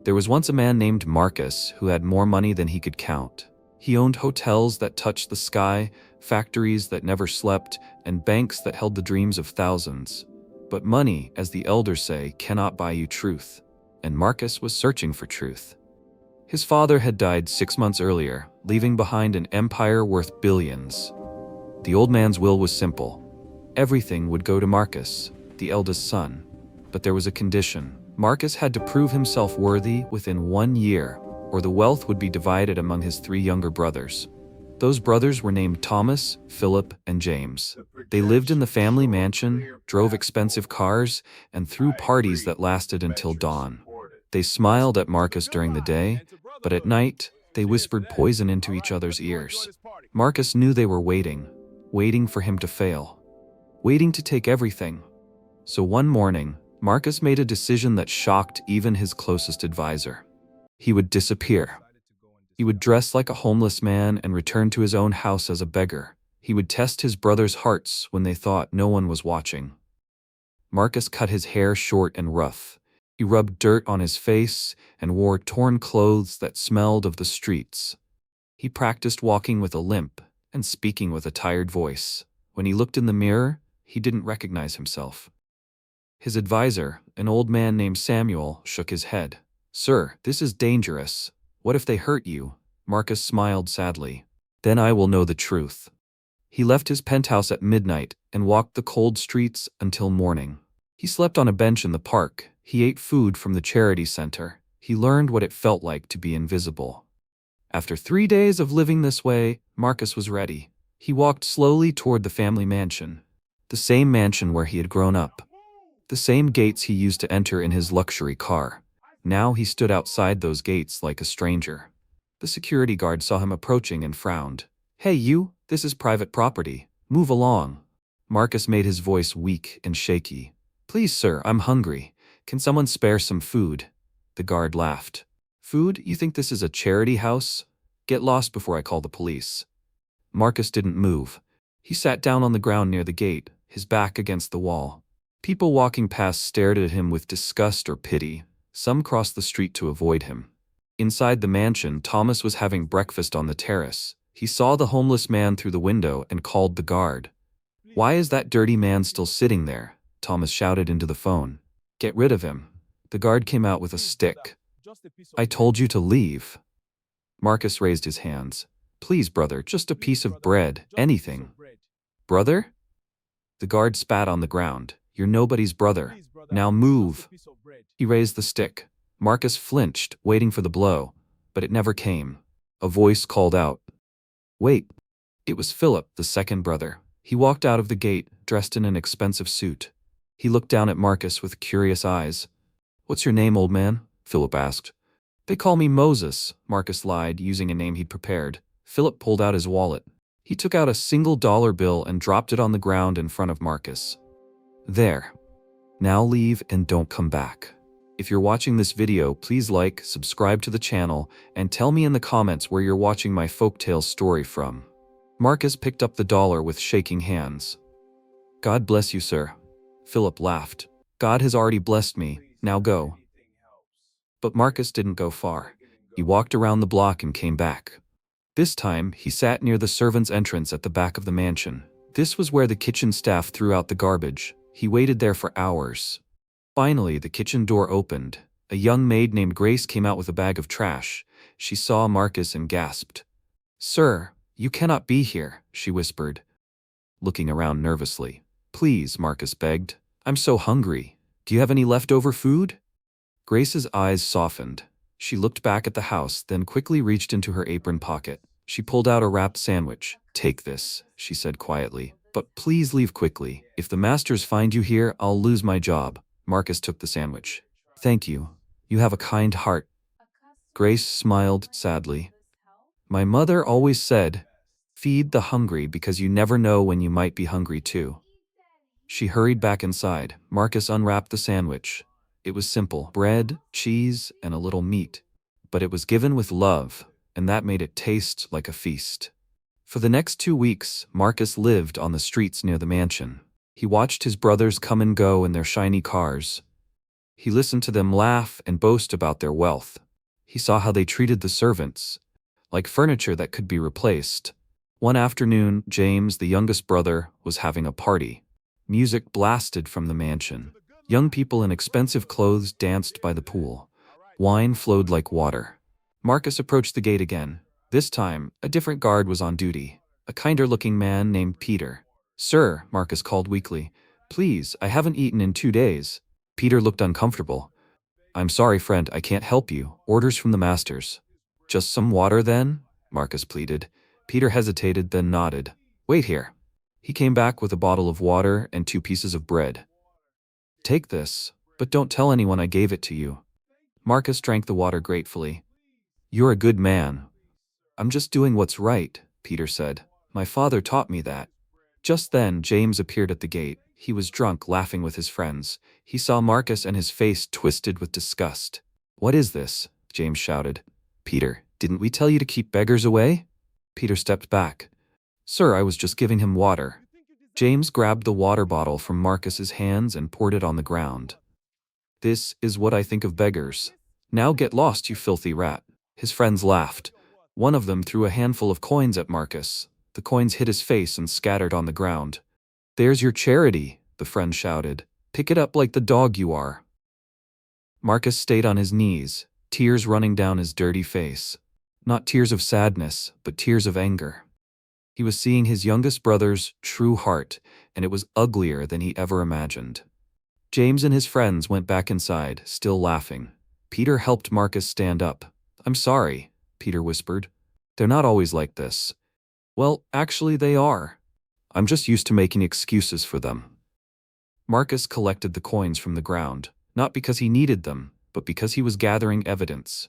There was once a man named Marcus who had more money than he could count. He owned hotels that touched the sky, factories that never slept, and banks that held the dreams of thousands. But money, as the elders say, cannot buy you truth. And Marcus was searching for truth. His father had died 6 months earlier, leaving behind an empire worth billions. The old man's will was simple. Everything would go to Marcus, the eldest son. But there was a condition. Marcus had to prove himself worthy within 1 year, or the wealth would be divided among his 3 younger brothers. Those brothers were named Thomas, Philip, and James. They lived in the family mansion, drove expensive cars, and threw parties that lasted until dawn. They smiled at Marcus during the day, but at night, they whispered poison into each other's ears. Marcus knew they were waiting for him to fail, waiting to take everything. So one morning, Marcus made a decision that shocked even his closest advisor. He would disappear. He would dress like a homeless man and return to his own house as a beggar. He would test his brothers' hearts when they thought no one was watching. Marcus cut his hair short and rough. He rubbed dirt on his face and wore torn clothes that smelled of the streets. He practiced walking with a limp and speaking with a tired voice. When he looked in the mirror, he didn't recognize himself. His advisor, an old man named Samuel, shook his head. "Sir, this is dangerous. What if they hurt you?" Marcus smiled sadly. "Then I will know the truth." He left his penthouse at midnight and walked the cold streets until morning. He slept on a bench in the park. He ate food from the charity center. He learned what it felt like to be invisible. After 3 days of living this way, Marcus was ready. He walked slowly toward the family mansion, the same mansion where he had grown up, the same gates he used to enter in his luxury car. Now he stood outside those gates like a stranger. The security guard saw him approaching and frowned. "Hey you, this is private property. Move along." Marcus made his voice weak and shaky. "Please sir, I'm hungry. Can someone spare some food?" The guard laughed. "Food? You think this is a charity house? Get lost before I call the police." Marcus didn't move. He sat down on the ground near the gate, his back against the wall. People walking past stared at him with disgust or pity. Some crossed the street to avoid him. Inside the mansion, Thomas was having breakfast on the terrace. He saw the homeless man through the window and called the guard. "Why is that dirty man still sitting there?" Thomas shouted into the phone. "Get rid of him." The guard came out with a stick. "I told you to leave." Marcus raised his hands. "Please, brother, just a piece of bread, anything." "Brother?" The guard spat on the ground. "You're nobody's brother. Now move." He raised the stick. Marcus flinched, waiting for the blow, but it never came. A voice called out, "Wait." It was Philip, the second brother. He walked out of the gate, dressed in an expensive suit. He looked down at Marcus with curious eyes. "What's your name, old man?" Philip asked. "They call me Moses," Marcus lied, using a name he'd prepared. Philip pulled out his wallet. He took out a $1 bill and dropped it on the ground in front of Marcus. "There. Now leave and don't come back." If you're watching this video, please like, subscribe to the channel, and tell me in the comments where you're watching my folktale story from. Marcus picked up the dollar with shaking hands. "God bless you, sir." Philip laughed. "God has already blessed me, now go." But Marcus didn't go far. He walked around the block and came back. This time, he sat near the servants' entrance at the back of the mansion. This was where the kitchen staff threw out the garbage. He waited there for hours. Finally, the kitchen door opened. A young maid named Grace came out with a bag of trash. She saw Marcus and gasped. "Sir, you cannot be here," she whispered, looking around nervously. "Please," Marcus begged. "I'm so hungry. Do you have any leftover food?" Grace's eyes softened. She looked back at the house, then quickly reached into her apron pocket. She pulled out a wrapped sandwich. "Take this," she said quietly. "But please leave quickly. If the masters find you here, I'll lose my job." Marcus took the sandwich. "Thank you. You have a kind heart." Grace smiled sadly. "My mother always said, feed the hungry because you never know when you might be hungry too." She hurried back inside. Marcus unwrapped the sandwich. It was simple: bread, cheese, and a little meat. But it was given with love, and that made it taste like a feast. For the next 2 weeks, Marcus lived on the streets near the mansion. He watched his brothers come and go in their shiny cars. He listened to them laugh and boast about their wealth. He saw how they treated the servants, like furniture that could be replaced. One afternoon, James, the youngest brother, was having a party. Music blasted from the mansion. Young people in expensive clothes danced by the pool. Wine flowed like water. Marcus approached the gate again. This time, a different guard was on duty, a kinder-looking man named Peter. "Sir," Marcus called weakly, "please, I haven't eaten in 2 days." Peter looked uncomfortable. "I'm sorry, friend, I can't help you. Orders from the masters." "Just some water, then?" Marcus pleaded. Peter hesitated, then nodded. "Wait here." He came back with a bottle of water and 2 pieces of bread. "Take this, but don't tell anyone I gave it to you." Marcus drank the water gratefully. "You're a good man." "I'm just doing what's right," Peter said. "My father taught me that." Just then, James appeared at the gate. He was drunk, laughing with his friends. He saw Marcus and his face twisted with disgust. "What is this?" James shouted. "Peter, didn't we tell you to keep beggars away?" Peter stepped back. "Sir, I was just giving him water." James grabbed the water bottle from Marcus's hands and poured it on the ground. "This is what I think of beggars. Now get lost, you filthy rat." His friends laughed. One of them threw a handful of coins at Marcus. The coins hit his face and scattered on the ground. "There's your charity," the friend shouted. "Pick it up like the dog you are." Marcus stayed on his knees, tears running down his dirty face. Not tears of sadness, but tears of anger. He was seeing his youngest brother's true heart, and it was uglier than he ever imagined. James and his friends went back inside, still laughing. Peter helped Marcus stand up. "I'm sorry," Peter whispered. "They're not always like this." "Well, actually they are. I'm just used to making excuses for them." Marcus collected the coins from the ground, not because he needed them, but because he was gathering evidence.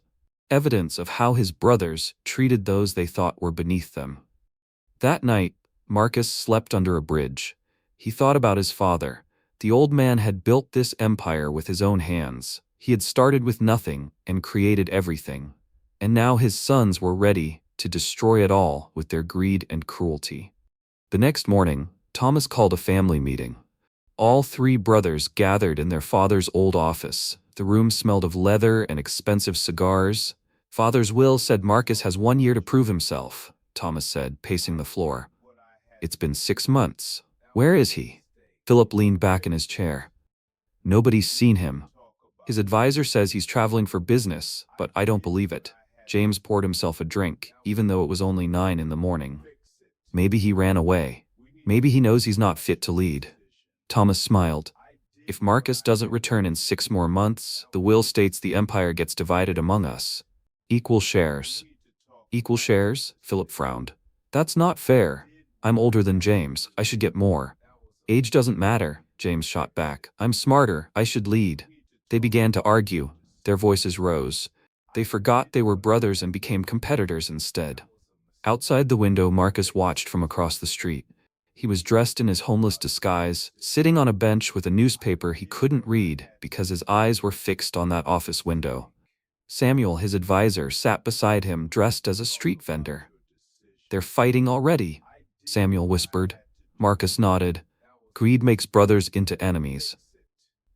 Evidence of how his brothers treated those they thought were beneath them. That night, Marcus slept under a bridge. He thought about his father. The old man had built this empire with his own hands. He had started with nothing and created everything. And now his sons were ready to destroy it all with their greed and cruelty. The next morning, Thomas called a family meeting. All 3 brothers gathered in their father's old office. The room smelled of leather and expensive cigars. "Father's will said Marcus has 1 year to prove himself," Thomas said, pacing the floor. "It's been 6 months. Where is he?" Philip leaned back in his chair. "Nobody's seen him. His advisor says he's traveling for business, but I don't believe it." James poured himself a drink, even though it was only 9 in the morning. "Maybe he ran away. Maybe he knows he's not fit to lead." Thomas smiled. "If Marcus doesn't return in 6 more months, the will states the empire gets divided among us. Equal shares." "Equal shares?" Philip frowned. "That's not fair. I'm older than James. I should get more." "Age doesn't matter," James shot back. "I'm smarter. I should lead." They began to argue. Their voices rose. They forgot they were brothers and became competitors instead. Outside the window, Marcus watched from across the street. He was dressed in his homeless disguise, sitting on a bench with a newspaper he couldn't read because his eyes were fixed on that office window. Samuel, his advisor, sat beside him, dressed as a street vendor. "They're fighting already," Samuel whispered. Marcus nodded. "Greed makes brothers into enemies."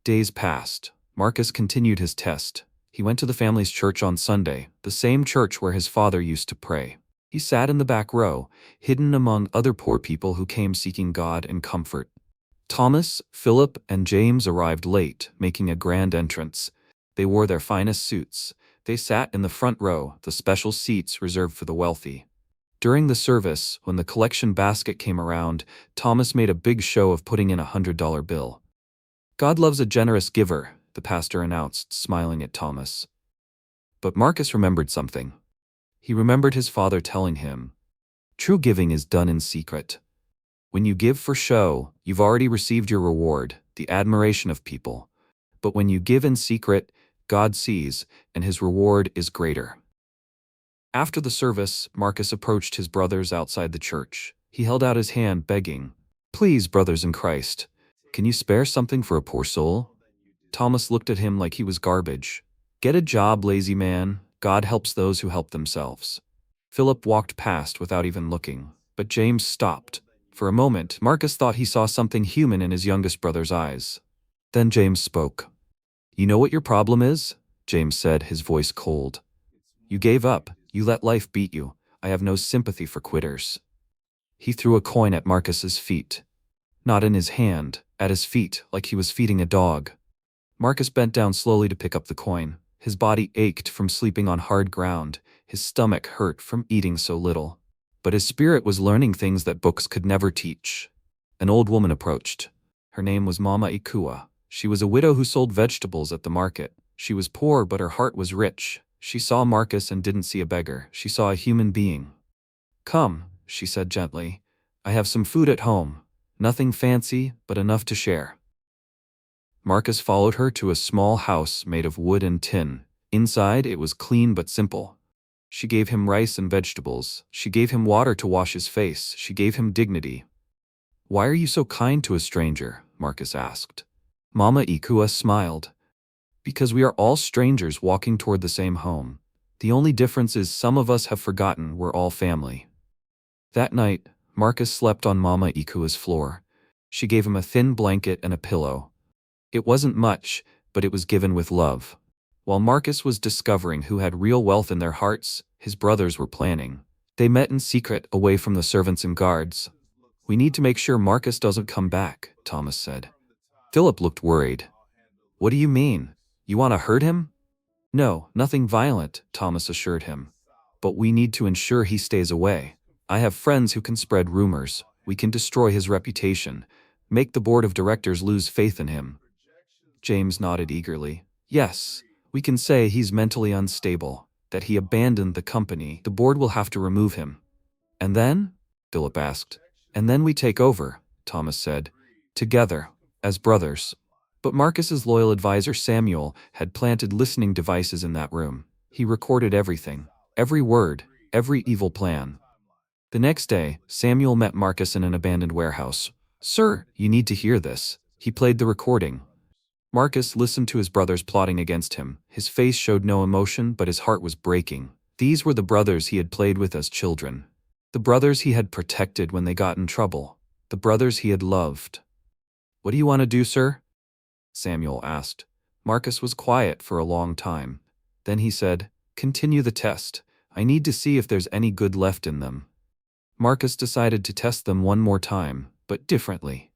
Days passed. Marcus continued his test. He went to the family's church on Sunday, the same church where his father used to pray. He sat in the back row, hidden among other poor people who came seeking God and comfort. Thomas, Philip, and James arrived late, making a grand entrance. They wore their finest suits. They sat in the front row, the special seats reserved for the wealthy. During the service, when the collection basket came around, Thomas made a big show of putting in a $100 bill. "God loves a generous giver," the pastor announced, smiling at Thomas. But Marcus remembered something. He remembered his father telling him, "True giving is done in secret. When you give for show, you've already received your reward, the admiration of people. But when you give in secret, God sees, and his reward is greater." After the service, Marcus approached his brothers outside the church. He held out his hand, begging, "Please, brothers in Christ, can you spare something for a poor soul?" Thomas looked at him like he was garbage. "Get a job, lazy man. God helps those who help themselves." Philip walked past without even looking, but James stopped. For a moment, Marcus thought he saw something human in his youngest brother's eyes. Then James spoke. You know what your problem is? James said, his voice cold. You gave up. You let life beat you. I have no sympathy for quitters. He threw a coin at Marcus's feet. Not in his hand, at his feet, like he was feeding a dog. Marcus bent down slowly to pick up the coin. His body ached from sleeping on hard ground. His stomach hurt from eating so little. But his spirit was learning things that books could never teach. An old woman approached. Her name was Mama Ikua. She was a widow who sold vegetables at the market. She was poor, but her heart was rich. She saw Marcus and didn't see a beggar. She saw a human being. Come, she said gently. I have some food at home. Nothing fancy, but enough to share. Marcus followed her to a small house made of wood and tin. Inside, it was clean but simple. She gave him rice and vegetables. She gave him water to wash his face. She gave him dignity. Why are you so kind to a stranger? Marcus asked. Mama Ikua smiled. Because we are all strangers walking toward the same home. The only difference is some of us have forgotten we're all family. That night, Marcus slept on Mama Ikua's floor. She gave him a thin blanket and a pillow. It wasn't much, but it was given with love. While Marcus was discovering who had real wealth in their hearts, his brothers were planning. They met in secret, away from the servants and guards. We need to make sure Marcus doesn't come back, Thomas said. Philip looked worried. What do you mean? You want to hurt him? No, nothing violent, Thomas assured him. But we need to ensure he stays away. I have friends who can spread rumors. We can destroy his reputation, make the board of directors lose faith in him. James nodded eagerly. Yes, we can say he's mentally unstable, that he abandoned the company. The board will have to remove him. And then? Philip asked. And then we take over, Thomas said. Together, as brothers. But Marcus's loyal advisor Samuel had planted listening devices in that room. He recorded everything, every word, every evil plan. The next day, Samuel met Marcus in an abandoned warehouse. Sir, you need to hear this. He played the recording. Marcus listened to his brothers plotting against him. His face showed no emotion, but his heart was breaking. These were the brothers he had played with as children. The brothers he had protected when they got in trouble. The brothers he had loved. What do you want to do, sir? Samuel asked. Marcus was quiet for a long time. Then he said, Continue the test. I need to see if there's any good left in them. Marcus decided to test them one more time, but differently.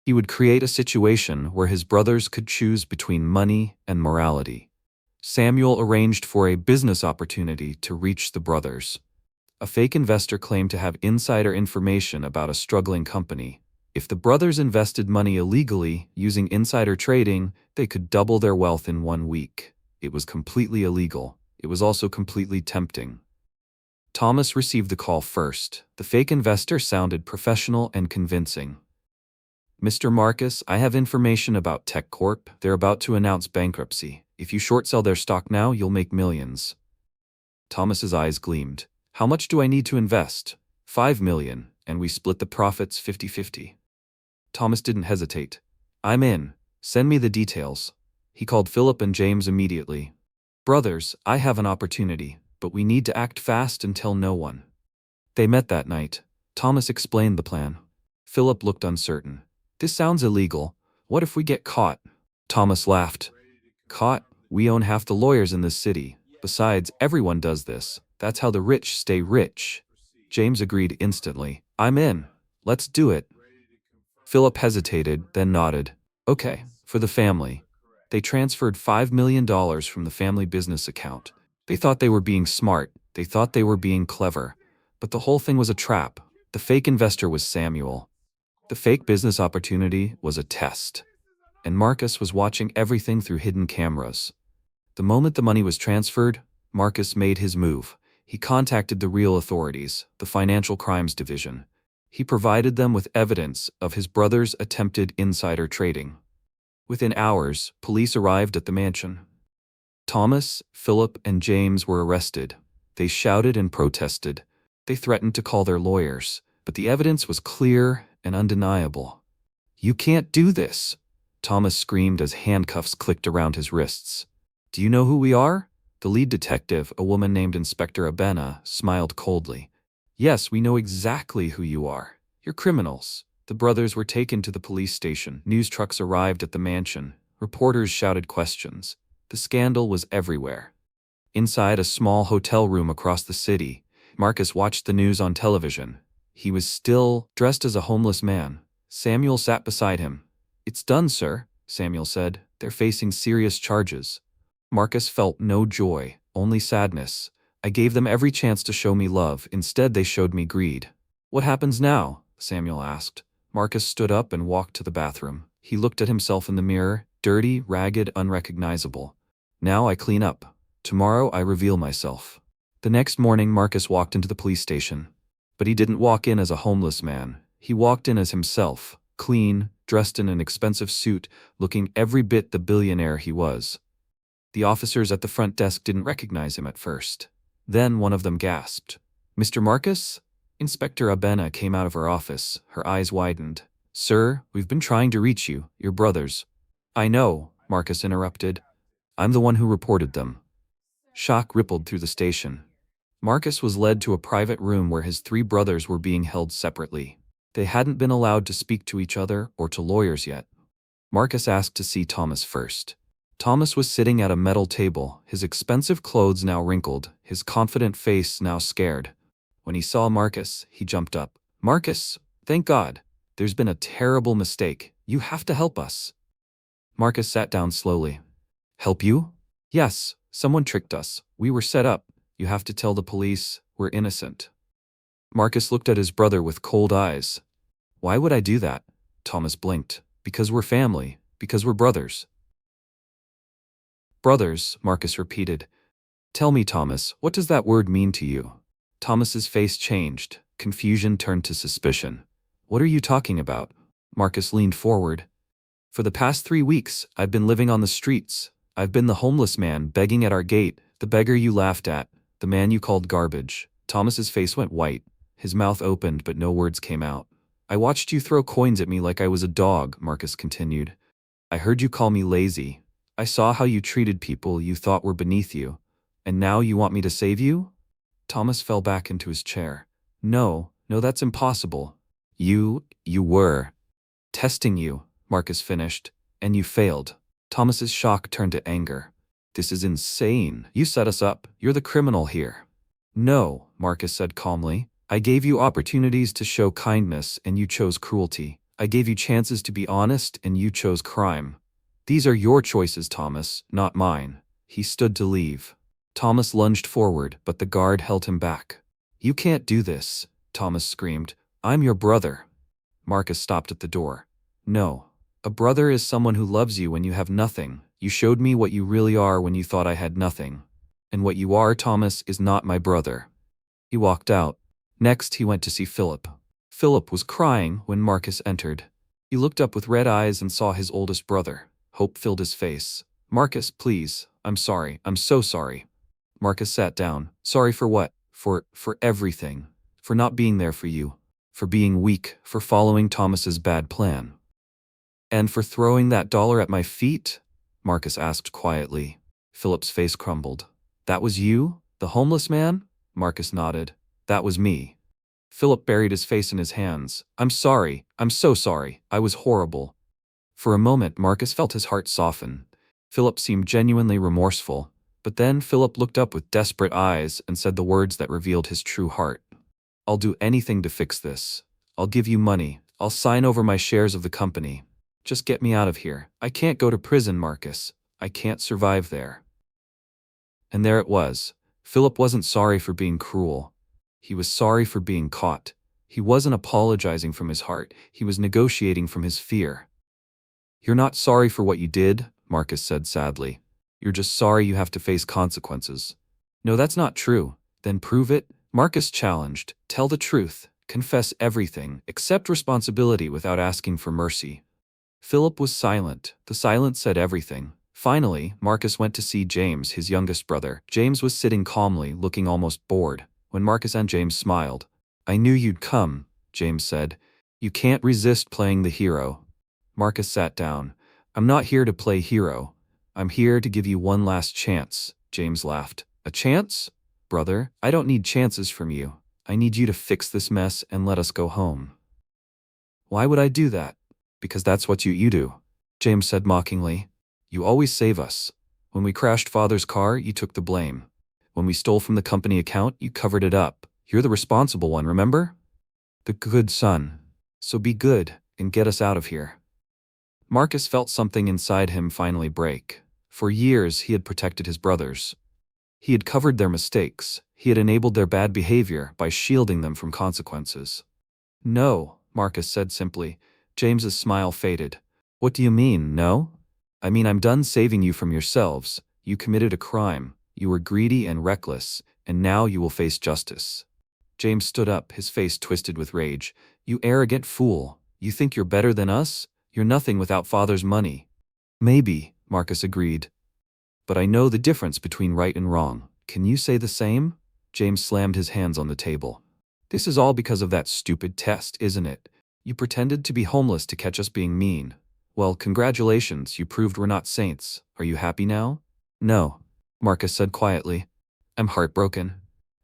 He would create a situation where his brothers could choose between money and morality. Samuel arranged for a business opportunity to reach the brothers. A fake investor claimed to have insider information about a struggling company. If the brothers invested money illegally, using insider trading, they could double their wealth in 1 week. It was completely illegal. It was also completely tempting. Thomas received the call first. The fake investor sounded professional and convincing. Mr. Marcus, I have information about Tech Corp. They're about to announce bankruptcy. If you short sell their stock now, you'll make millions. Thomas's eyes gleamed. How much do I need to invest? 5 million, and we split the profits 50-50. Thomas didn't hesitate. I'm in. Send me the details. He called Philip and James immediately. Brothers, I have an opportunity, but we need to act fast and tell no one. They met that night. Thomas explained the plan. Philip looked uncertain. This sounds illegal. What if we get caught? Thomas laughed. Caught? We own half the lawyers in this city. Besides, everyone does this. That's how the rich stay rich. James agreed instantly. I'm in. Let's do it. Philip hesitated, then nodded. Okay, for the family. They transferred $5 million from the family business account. They thought they were being smart. They thought they were being clever. But the whole thing was a trap. The fake investor was Samuel. The fake business opportunity was a test. And Marcus was watching everything through hidden cameras. The moment the money was transferred, Marcus made his move. He contacted the real authorities, the Financial Crimes Division. He provided them with evidence of his brother's attempted insider trading. Within hours, police arrived at the mansion. Thomas, Philip, and James were arrested. They shouted and protested. They threatened to call their lawyers, but the evidence was clear and undeniable. You can't do this, Thomas screamed as handcuffs clicked around his wrists. Do you know who we are? The lead detective, a woman named Inspector Abena, smiled coldly. Yes, we know exactly who you are. You're criminals. The brothers were taken to the police station. News trucks arrived at the mansion. Reporters shouted questions. The scandal was everywhere. Inside a small hotel room across the city, Marcus watched the news on television. He was still dressed as a homeless man. Samuel sat beside him. "It's done, sir," Samuel said. "They're facing serious charges." Marcus felt no joy, only sadness. "I gave them every chance to show me love. Instead, they showed me greed." "What happens now?" Samuel asked. Marcus stood up and walked to the bathroom. He looked at himself in the mirror, dirty, ragged, unrecognizable. "Now I clean up. Tomorrow I reveal myself." The next morning, Marcus walked into the police station. But he didn't walk in as a homeless man. He walked in as himself, clean, dressed in an expensive suit, looking every bit the billionaire he was. The officers at the front desk didn't recognize him at first. Then one of them gasped. "Mr. Marcus?" Inspector Abena came out of her office. Her eyes widened. "Sir, we've been trying to reach you, your brothers." "I know," Marcus interrupted. "I'm the one who reported them." Shock rippled through the station. Marcus was led to a private room where his 3 brothers were being held separately. They hadn't been allowed to speak to each other or to lawyers yet. Marcus asked to see Thomas first. Thomas was sitting at a metal table, his expensive clothes now wrinkled, his confident face now scared. When he saw Marcus, he jumped up. "Marcus, thank God. There's been a terrible mistake. You have to help us." Marcus sat down slowly. "Help you?" "Yes, someone tricked us. We were set up. You have to tell the police we're innocent." Marcus looked at his brother with cold eyes. "Why would I do that?" Thomas blinked. "Because we're family. Because we're brothers." "Brothers," Marcus repeated. "Tell me, Thomas, what does that word mean to you?" Thomas's face changed. Confusion turned to suspicion. "What are you talking about?" Marcus leaned forward. "For the past 3 weeks, I've been living on the streets. I've been the homeless man begging at our gate, the beggar you laughed at, the man you called garbage." Thomas's face went white. His mouth opened, but no words came out. "I watched you throw coins at me like I was a dog," Marcus continued. "I heard you call me lazy. I saw how you treated people you thought were beneath you. And now you want me to save you?" Thomas fell back into his chair. No, that's impossible. You were testing you," Marcus finished, "and you failed." Thomas's shock turned to anger. "This is insane. You set us up. You're the criminal here." "No," Marcus said calmly. "I gave you opportunities to show kindness and you chose cruelty. I gave you chances to be honest and you chose crime. These are your choices, Thomas, not mine." He stood to leave. Thomas lunged forward, but the guard held him back. "You can't do this," Thomas screamed. "I'm your brother." Marcus stopped at the door. "No. A brother is someone who loves you when you have nothing. You showed me what you really are when you thought I had nothing. And what you are, Thomas, is not my brother." He walked out. Next, he went to see Philip. Philip was crying when Marcus entered. He looked up with red eyes and saw his oldest brother. Hope filled his face. "Marcus, please. I'm sorry. I'm so sorry." Marcus sat down. "Sorry for what?" For everything. For not being there for you. For being weak. For following Thomas's bad plan. "And for throwing that dollar at my feet?" Marcus asked quietly. Philip's face crumbled. "That was you? The homeless man?" Marcus nodded. "That was me." Philip buried his face in his hands. "I'm sorry. I'm so sorry. I was horrible." For a moment, Marcus felt his heart soften. Philip seemed genuinely remorseful. But then Philip looked up with desperate eyes and said the words that revealed his true heart. "I'll do anything to fix this. I'll give you money. I'll sign over my shares of the company. Just get me out of here. I can't go to prison, Marcus. I can't survive there." And there it was. Philip wasn't sorry for being cruel. He was sorry for being caught. He wasn't apologizing from his heart. He was negotiating from his fear. "You're not sorry for what you did," Marcus said sadly. "You're just sorry you have to face consequences." "No, that's not true." "Then prove it," Marcus challenged. "Tell the truth. Confess everything. Accept responsibility without asking for mercy." Philip was silent. The silence said everything. Finally, Marcus went to see James, his youngest brother. James was sitting calmly, looking almost bored. When Marcus and James smiled. "I knew you'd come," James said. "You can't resist playing the hero." Marcus sat down. "I'm not here to play hero. I'm here to give you one last chance," James laughed. "A chance? Brother, I don't need chances from you. I need you to fix this mess and let us go home." "Why would I do that?" "Because that's what you do," James said mockingly. You always save us. When we crashed Father's car, you took the blame. When we stole from the company account, you covered it up. You're the responsible one, remember? The good son. So be good and get us out of here." Marcus felt something inside him finally break. For years, he had protected his brothers. He had covered their mistakes. He had enabled their bad behavior by shielding them from consequences. "No," Marcus said simply. James's smile faded. "What do you mean, no? I mean, I'm done saving you from yourselves. You committed a crime. You were greedy and reckless, and now you will face justice." James stood up, his face twisted with rage. "You arrogant fool. You think you're better than us? You're nothing without Father's money." "Maybe," Marcus agreed. "But I know the difference between right and wrong. Can you say the same?" James slammed his hands on the table. "This is all because of that stupid test, isn't it? You pretended to be homeless to catch us being mean. Well, congratulations, you proved we're not saints. Are you happy now?" "No," Marcus said quietly. "I'm heartbroken."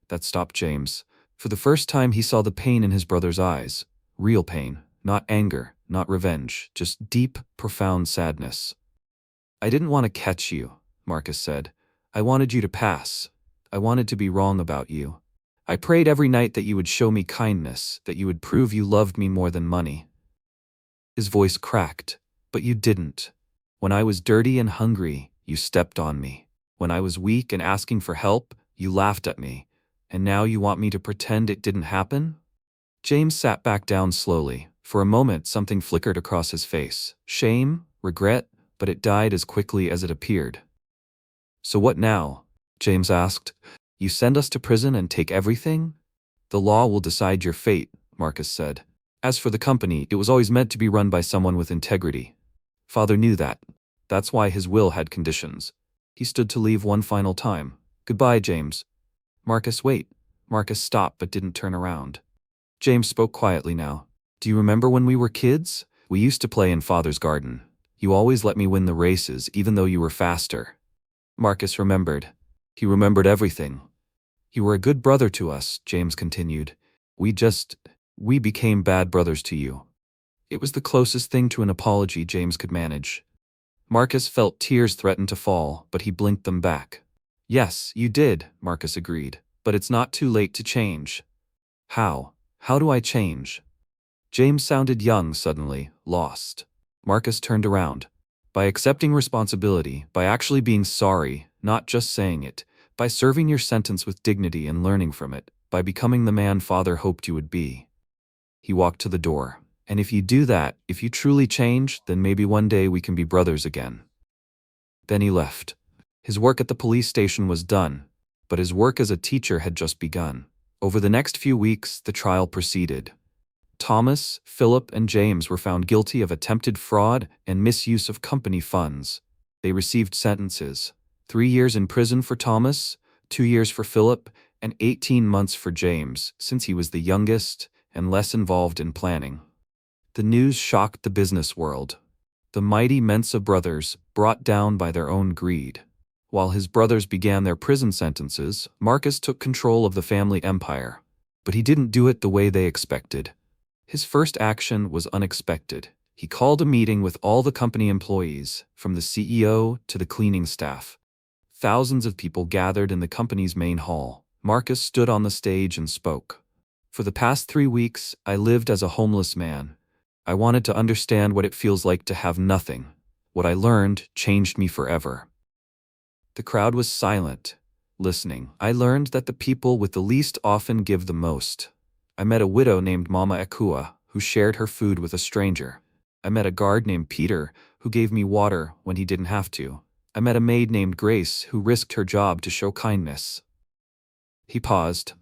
That stopped James. For the first time, he saw the pain in his brother's eyes. Real pain, not anger, not revenge, just deep, profound sadness. "I didn't want to catch you," Marcus said. "I wanted you to pass. I wanted to be wrong about you. I prayed every night that you would show me kindness, that you would prove you loved me more than money." His voice cracked. "But you didn't. When I was dirty and hungry, you stepped on me. When I was weak and asking for help, you laughed at me. And now you want me to pretend it didn't happen?" James sat back down slowly. For a moment, something flickered across his face. Shame? Regret? But it died as quickly as it appeared. "So what now?" James asked. "You send us to prison and take everything?" "The law will decide your fate," Marcus said. "As for the company, it was always meant to be run by someone with integrity. Father knew that. That's why his will had conditions." He stood to leave one final time. "Goodbye, James." "Marcus, wait." Marcus stopped but didn't turn around. James spoke quietly now. "Do you remember when we were kids? We used to play in Father's garden. You always let me win the races, even though you were faster." Marcus remembered. He remembered everything. "You were a good brother to us," James continued. We became bad brothers to you." It was the closest thing to an apology James could manage. Marcus felt tears threaten to fall, but he blinked them back. "Yes, you did," Marcus agreed. "But it's not too late to change." "How? How do I change?" James sounded young suddenly, lost. Marcus turned around. "By accepting responsibility, by actually being sorry, not just saying it, by serving your sentence with dignity and learning from it, by becoming the man Father hoped you would be." He walked to the door. "And if you do that, if you truly change, then maybe one day we can be brothers again." Then he left. His work at the police station was done, but his work as a teacher had just begun. Over the next few weeks, the trial proceeded. Thomas, Philip, and James were found guilty of attempted fraud and misuse of company funds. They received sentences: 3 years in prison for Thomas, 2 years for Philip, and 18 months for James, since he was the youngest and less involved in planning. The news shocked the business world. The mighty Mensa brothers, brought down by their own greed. While his brothers began their prison sentences, Marcus took control of the family empire. But he didn't do it the way they expected. His first action was unexpected. He called a meeting with all the company employees, from the CEO to the cleaning staff. Thousands of people gathered in the company's main hall. Marcus stood on the stage and spoke. "For the past 3 weeks, I lived as a homeless man. I wanted to understand what it feels like to have nothing. What I learned changed me forever." The crowd was silent, listening. "I learned that the people with the least often give the most. I met a widow named Mama Ekua, who shared her food with a stranger. I met a guard named Peter, who gave me water when he didn't have to. I met a maid named Grace, who risked her job to show kindness." He paused.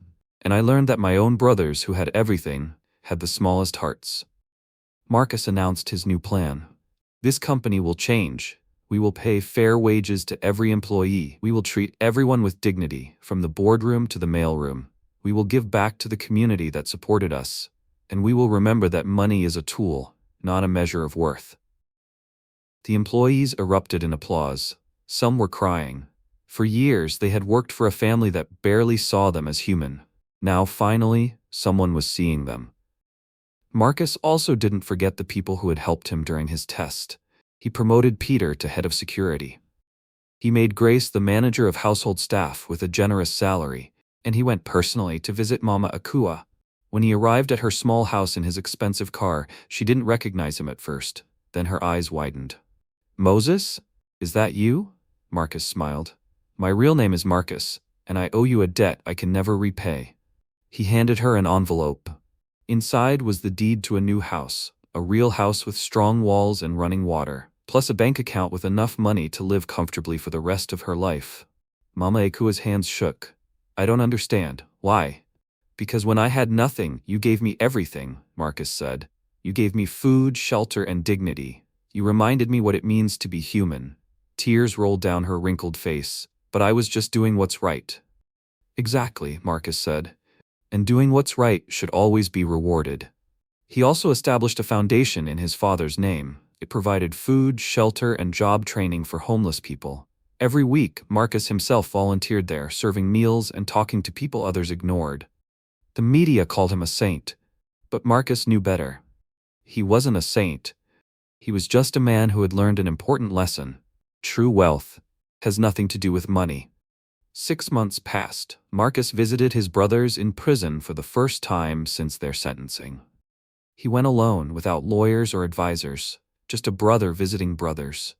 "And I learned that my own brothers, who had everything, had the smallest hearts." Marcus announced his new plan. "This company will change. We will pay fair wages to every employee. We will treat everyone with dignity, from the boardroom to the mailroom. We will give back to the community that supported us. And we will remember that money is a tool, not a measure of worth." The employees erupted in applause. Some were crying. For years, they had worked for a family that barely saw them as human. Now, finally, someone was seeing them. Marcus also didn't forget the people who had helped him during his test. He promoted Peter to head of security. He made Grace the manager of household staff with a generous salary, and he went personally to visit Mama Akua. When he arrived at her small house in his expensive car, she didn't recognize him at first. Then her eyes widened. "Moses? Is that you?" Marcus smiled. "My real name is Marcus, and I owe you a debt I can never repay." He handed her an envelope. Inside was the deed to a new house, a real house with strong walls and running water, plus a bank account with enough money to live comfortably for the rest of her life. Mama Ekua's hands shook. "I don't understand. Why?" "Because when I had nothing, you gave me everything," Marcus said. "You gave me food, shelter, and dignity. You reminded me what it means to be human." Tears rolled down her wrinkled face. "But I was just doing what's right." "Exactly," Marcus said. "And doing what's right should always be rewarded." He also established a foundation in his father's name. It provided food, shelter, and job training for homeless people. Every week, Marcus himself volunteered there, serving meals and talking to people others ignored. The media called him a saint, but Marcus knew better. He wasn't a saint. He was just a man who had learned an important lesson. True wealth has nothing to do with money. 6 months passed. Marcus visited his brothers in prison for the first time since their sentencing. He went alone, without lawyers or advisors, just a brother visiting brothers.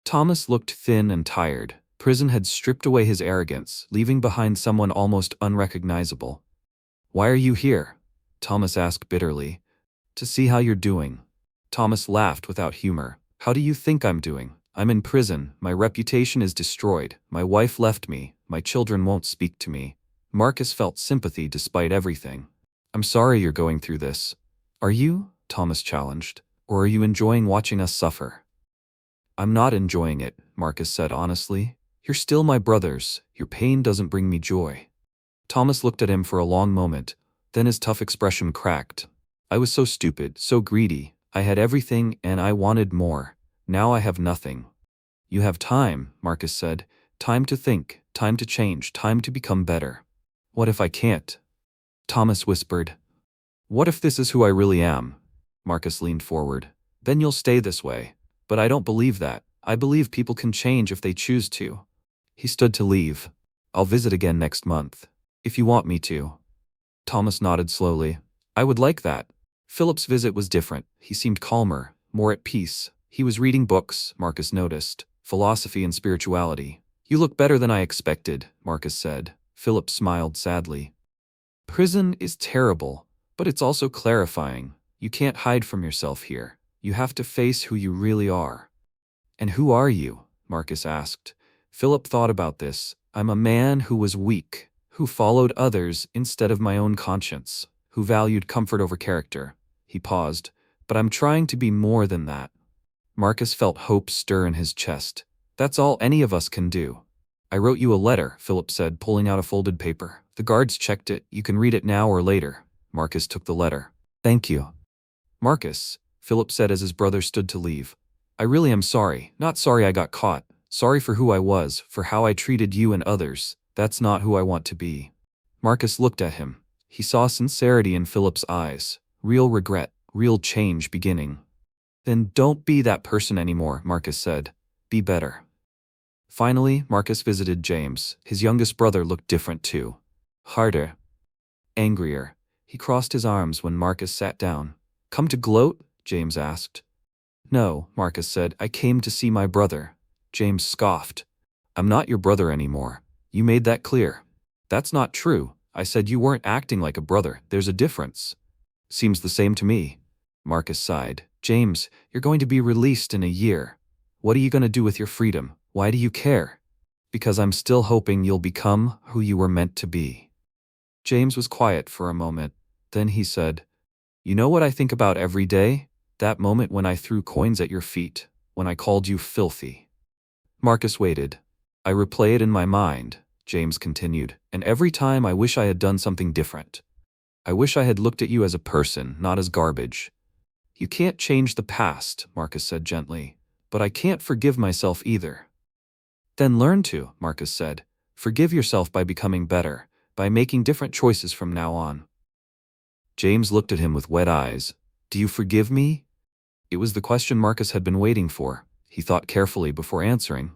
Thomas looked thin and tired. Prison had stripped away his arrogance, leaving behind someone almost unrecognizable. "Why are you here?" Thomas asked bitterly. "To see how you're doing." Thomas laughed without humor. "How do you think I'm doing? I'm in prison, my reputation is destroyed, my wife left me, my children won't speak to me." Marcus felt sympathy despite everything. "I'm sorry you're going through this." "Are you?" Thomas challenged. "Or are you enjoying watching us suffer?" "I'm not enjoying it," Marcus said honestly. "You're still my brothers. Your pain doesn't bring me joy." Thomas looked at him for a long moment, then his tough expression cracked. "I was so stupid, so greedy. I had everything and I wanted more. Now I have nothing." "You have time," Marcus said. "Time to think, time to change, time to become better." "What if I can't?" Thomas whispered. "What if this is who I really am?" Marcus leaned forward. "Then you'll stay this way. But I don't believe that. I believe people can change if they choose to." He stood to leave. "I'll visit again next month, if you want me to." Thomas nodded slowly. "I would like that." Philip's visit was different. He seemed calmer, more at peace. He was reading books, Marcus noticed, philosophy and spirituality. "You look better than I expected," Marcus said. Philip smiled sadly. "Prison is terrible, but it's also clarifying. You can't hide from yourself here. You have to face who you really are." "And who are you?" Marcus asked. Philip thought about this. "I'm a man who was weak, who followed others instead of my own conscience, who valued comfort over character." He paused. "But I'm trying to be more than that." Marcus felt hope stir in his chest. "That's all any of us can do." "I wrote you a letter," Philip said, pulling out a folded paper. "The guards checked it. You can read it now or later." Marcus took the letter. "Thank you." "Marcus," Philip said as his brother stood to leave. "I really am sorry. Not sorry I got caught. Sorry for who I was, for how I treated you and others. That's not who I want to be." Marcus looked at him. He saw sincerity in Philip's eyes. Real regret, real change beginning. "Then don't be that person anymore," Marcus said. "Be better." Finally, Marcus visited James. His youngest brother looked different too. Harder. Angrier. He crossed his arms when Marcus sat down. "Come to gloat?" James asked. "No," Marcus said. "I came to see my brother." James scoffed. "I'm not your brother anymore. You made that clear." "That's not true. I said you weren't acting like a brother. There's a difference." "Seems the same to me." Marcus sighed. "James, you're going to be released in a year. What are you going to do with your freedom? Why do you care?" "Because I'm still hoping you'll become who you were meant to be." James was quiet for a moment. Then he said, "You know what I think about every day? That moment when I threw coins at your feet, when I called you filthy." Marcus waited. "I replay it in my mind," James continued, "and every time I wish I had done something different. I wish I had looked at you as a person, not as garbage." "You can't change the past," Marcus said gently, "but I can't forgive myself either." "Then learn to," Marcus said. "Forgive yourself by becoming better, by making different choices from now on." James looked at him with wet eyes. "Do you forgive me?" It was the question Marcus had been waiting for. He thought carefully before answering.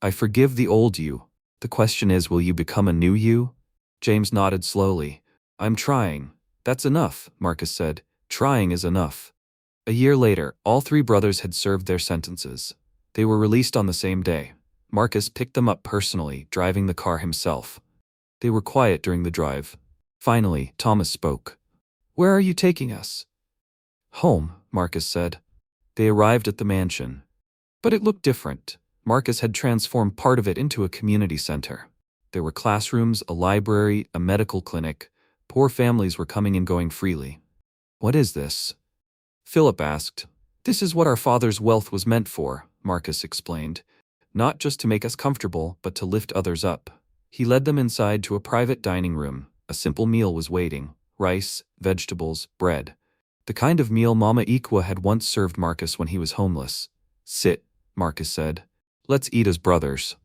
I forgive the old you. The question is, will you become a new you? James nodded slowly. I'm trying. That's enough, Marcus said. Trying is enough. A year later, all three brothers had served their sentences. They were released on the same day. Marcus picked them up personally, driving the car himself. They were quiet during the drive. Finally, Thomas spoke. Where are you taking us? Home, Marcus said. They arrived at the mansion. But it looked different. Marcus had transformed part of it into a community center. There were classrooms, a library, a medical clinic. Poor families were coming and going freely. What is this? Philip asked. This is what our father's wealth was meant for, Marcus explained. Not just to make us comfortable, but to lift others up. He led them inside to a private dining room. A simple meal was waiting. Rice, vegetables, bread. The kind of meal Mama Ikwa had once served Marcus when he was homeless. Sit, Marcus said. Let's eat as brothers.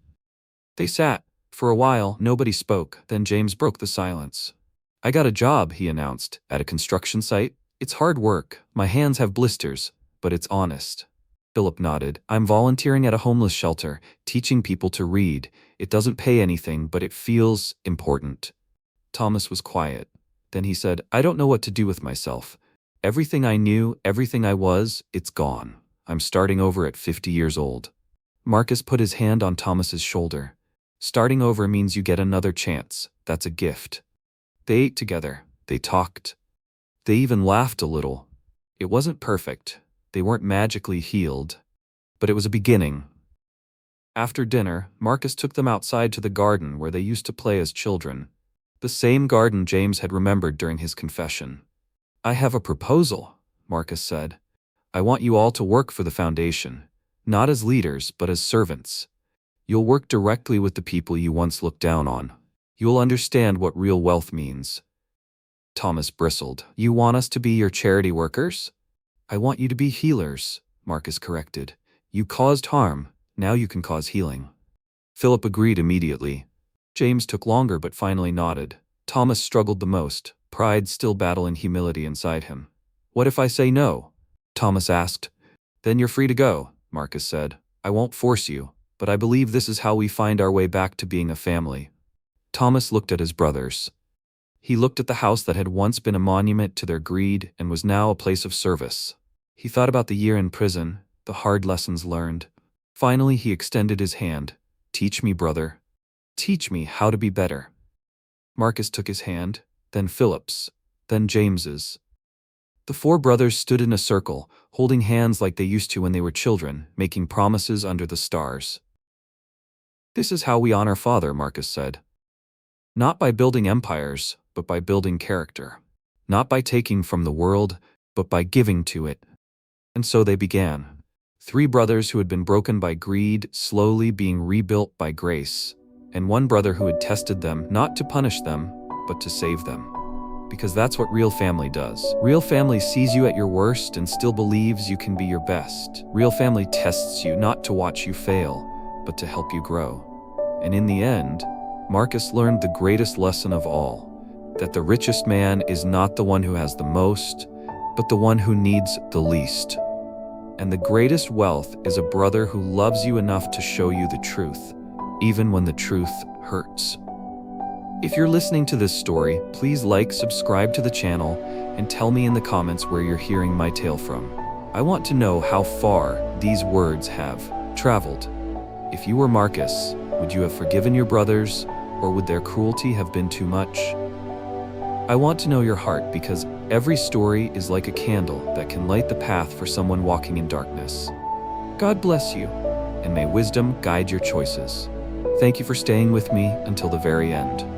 They sat. For a while, nobody spoke. Then James broke the silence. I got a job, he announced, at a construction site. It's hard work. My hands have blisters, but it's honest. Philip nodded. I'm volunteering at a homeless shelter, teaching people to read. It doesn't pay anything, but it feels important. Thomas was quiet. Then he said, I don't know what to do with myself. Everything I knew, everything I was, it's gone. I'm starting over at 50 years old. Marcus put his hand on Thomas's shoulder. Starting over means you get another chance. That's a gift. They ate together. They talked. They even laughed a little. It wasn't perfect. They weren't magically healed. But it was a beginning. After dinner, Marcus took them outside to the garden where they used to play as children. The same garden James had remembered during his confession. I have a proposal, Marcus said. I want you all to work for the foundation. Not as leaders, but as servants. You'll work directly with the people you once looked down on. You'll understand what real wealth means. Thomas bristled. You want us to be your charity workers? I want you to be healers, Marcus corrected. You caused harm, now you can cause healing. Philip agreed immediately. James took longer but finally nodded. Thomas struggled the most, pride still battling humility inside him. What if I say no? Thomas asked. Then you're free to go, Marcus said. I won't force you, but I believe this is how we find our way back to being a family. Thomas looked at his brothers. He looked at the house that had once been a monument to their greed and was now a place of service. He thought about the year in prison, the hard lessons learned. Finally, he extended his hand. Teach me, brother. Teach me how to be better. Marcus took his hand, then Philip's, then James's. The four brothers stood in a circle, holding hands like they used to when they were children, making promises under the stars. This is how we honor Father, Marcus said. Not by building empires, but by building character. Not by taking from the world, but by giving to it. And so they began. Three brothers who had been broken by greed, slowly being rebuilt by grace. And one brother who had tested them, not to punish them, but to save them. Because that's what real family does. Real family sees you at your worst and still believes you can be your best. Real family tests you not to watch you fail, but to help you grow. And in the end, Marcus learned the greatest lesson of all, that the richest man is not the one who has the most, but the one who needs the least. And the greatest wealth is a brother who loves you enough to show you the truth, even when the truth hurts. If you're listening to this story, please like, subscribe to the channel, and tell me in the comments where you're hearing my tale from. I want to know how far these words have traveled. If you were Marcus, would you have forgiven your brothers, or would their cruelty have been too much? I want to know your heart because every story is like a candle that can light the path for someone walking in darkness. God bless you, and may wisdom guide your choices. Thank you for staying with me until the very end.